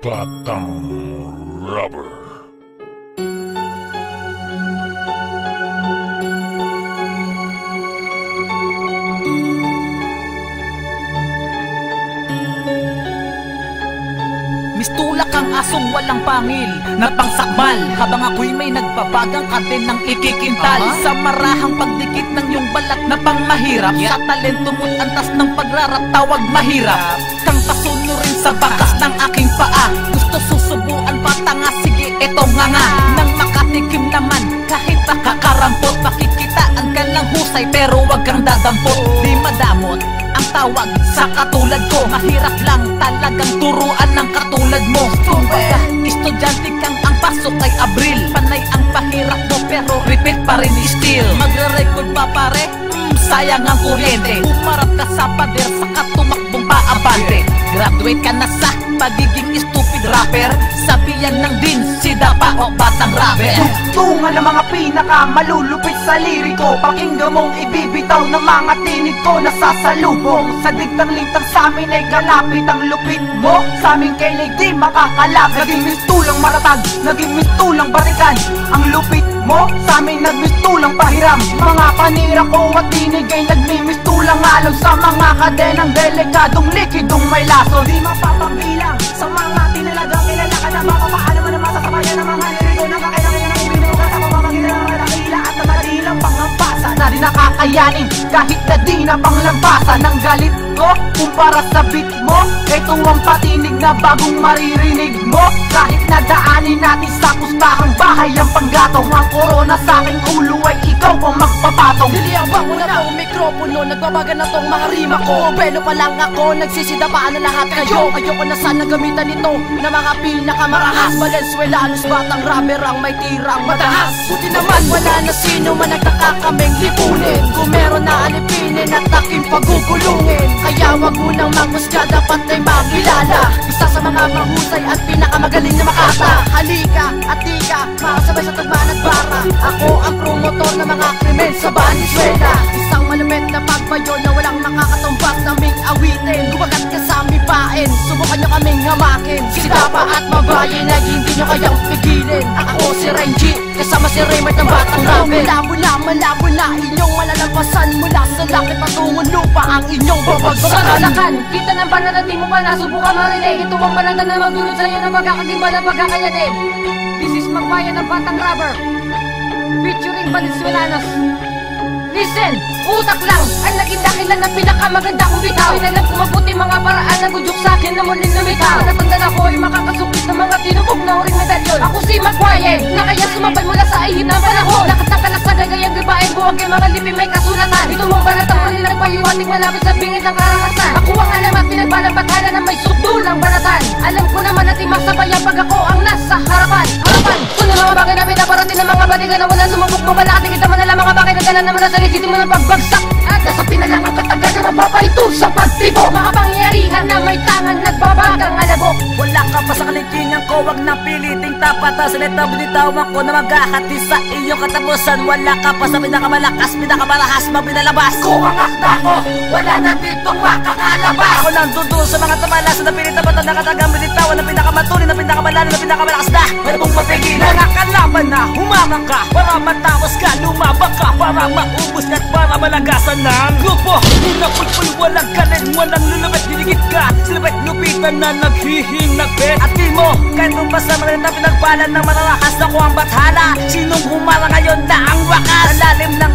Batang Rubber. Mistulak ang asong walang pangil na pangsakmal, habang ako'y may nagbabagang katin ng ikikintal. Sa marahang pagdikit ng iyong balat na pangmahirap, sa talento mo't antas ng pagrarap tawag mahirap. Kang pasunurin sa bakas ng aking paa, gusto susubuan patanga, sige eto nga nga. Nang makatikim naman kahit nakakarampot, makikitaan ka lang husay pero wag kang dadampot. Di madamot ang tawag sa katulad ko, mahirap lang talagang turuan ng katulad mo. Kumbaga, estudyante kang ang pasok ay Abril, panay ang pahirap mo pero repeat pa rin still. Magre-record pa pare? Sayang ang kuryente. Umarap ka sa pader saka tumakbong paabante. Graduate ka na sa pagiging stupid rapper, sabihan ng din si Dapa o Batang Rubber. Tungan ng mga pinaka malulupit sa liriko, pakinggan mong ibibitaw ng mga tinig ko na sasalubong. Sa digtang lintang sa amin ay kalapit ang lupit mo, sa amin kailig di makakalapit. Naging mistulang maratag, naging mistulang barikan ang lupit mo, sa amin nagmistulang pahiram. Mga panira ko at tinig ay nagmimistulang alon sa mga kadenang delikadong likidong may laso. Di mapapangbilang sa mga tinalagang kilala ka na baka paano mo naman sa kabayan ng mga liriko na kakailangan ng ibig mo sa pamamagitan ng mga dakila at ang madilang panghampasa na di nakakayanin kahit na di na panglampasan ng galit ko. Kumpara sa beat mo, ito ang patinig na bagong maririnig mo. Kahit nadaanin natin sa kustahang bahay ang panggatong, ang korona sa aking ulo ay ikaw ang magpapatong. Niliyabang mo na tong mikropono, nagbabaga na tong mga rima ko. Belo pa lang ako, nagsisidapaan na lahat kayo. Ayoko na sana gamitan ito na mga pinakamarahas. Valenzuelanos, Batang Rubber ang may tirang matahas. Buti naman wala na sino man nagkakakaming lipunin, kung meron na alipinin at aking pagugulungin. Kaya wag mo nang maghusga, dapat ay makilala isa sa mga mahusay at pinakamagaling na makata. Halika at di ka makasabay sa tagmaan at bara. Ako ang promotor ng mga krimen sa Valenzuela, isang malupit na pagbayo na walang makakatumbas naming awitin. Gumagat ka sa aming pain, subukan nyo kaming hamakin. Si Dapa at Mabayin ay hindi nyo kayang pigilin. Ako si Renji, kasama si Raymond ng Batang Rubber. Malabo na inyong malalampasan, mula sa langit patungong lupa ang inyong babagsakan. Kita ng banal at di mo pa nasubukan marinig. Ito ang banal na magdulot sa'yo na magkakagimba na pagkakayanin. This is Magbayan ng Batang Rubber featuring Valenzuelanos. Listen, utak lang ang naging dakilan ng pinakamaganda kong bitaw. Inalam ko mabuti mga paraan na gudyok sa'kin na muling lumitaw. Natanda na ko ay makakasukit ng mga tinubog na uring medalyon. Ako si Magbayan, na kaya sumabay mula sa ihip ng panahon. Nakatang ka na sa gagayang gibain, buwag kay mga lipi may kasulatan. Ito mong banatang malilang payuwating malapit sa bingit ng karangasan. Ako ang alam at pinagbalambatanan na may sukdulang banatan. Alam ko naman at imasabayan pag ako ang nasa harapan. Sunod mga bagay na pinaparating ng mga baligan na walang sumubok mo. Balakating kita man na mga bagay na galan naman na sa legitimo ng pagbagsak. At nasa pinalang ang katagal na mapapaito sa pagtibo. Mga pangyarihan na may tangan nagbabagang alabok. Wala ka pa sa kaligtingan ko, wag nang piliting tapatan. Salita binitawan ko na magkakati sa iyong katapusan. Wala ka pa sa pinakamalakas, pinakamalahas, mapinalabas. Kung ang akta ko, wala na ditong makakalabas. Ako nang dudulo sa mga tamalasan na pinitapatan, nakatagang binitawan, na pinakamatuloy, na pinakamalalim, na pinakamalakas na. Pwede mong mapigilan na kalaban na humarang ka para matapos ka, lumabang ka para maubos ka at para malagasan ng grupo. Hinapulpul, walang galing, walang lulubit, dinigit ka, silabit lupitan na naghihinagpit. At di mo, kahit nung basta marin na pinagbalan ng mararahas, ako ang bathala. Sinong humarang ngayon na ang wakas? Alalim ng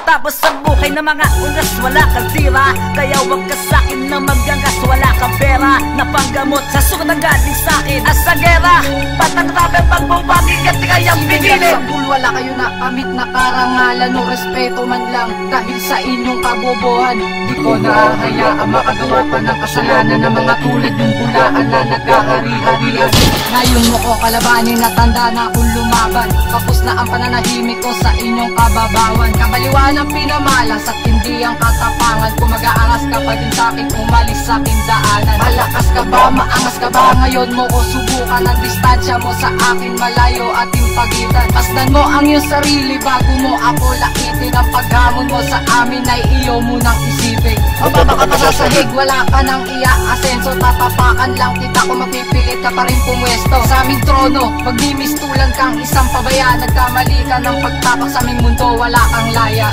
tapos sa buhay ng mga unas, wala kang tira. Kaya wag ka sa'kin na maggangas, wala kang pera na panggamot sa sugat ang galing sa'kin. At sa gera, Batang Rubber pagbumbaging at di kayang pigilin. Sa pool wala kayo na kamit na karangalan o respeto man lang. Dahil sa inyong kabobohan, di ko nahahayaan makagawa pa ng kasalanan ng mga tulad ng bulaan na nagkahari-harian. Ngayon mo ko kalabanin, natanda na akong lumaban. Kapos na ang pananahimik ko sa inyong kababawan. Kabaliwan ang pinamalas at hindi ang katapangan. Kung mag-aangas ka pa din sa'kin, umalis sa'king daanan. Malakas ka ba? Maangas ka ba? Ngayon mo ko subukan ang distansya mo sa akin, malayo ating pagitan. Pasdan mo ang iyong sarili bago mo ako lakitin. Ang paghamon mo sa amin ay iyo munang isipin. Mababa ka pa sa sahig, wala ka nang ia-asenso. Tatapakan lang kita kung mapipilit ka pa rin pumwesto sa aming trono. Pagmimistulan kang isang pabaya, nagkamali ka ng pagtapak sa aming mundo, wala kang laya.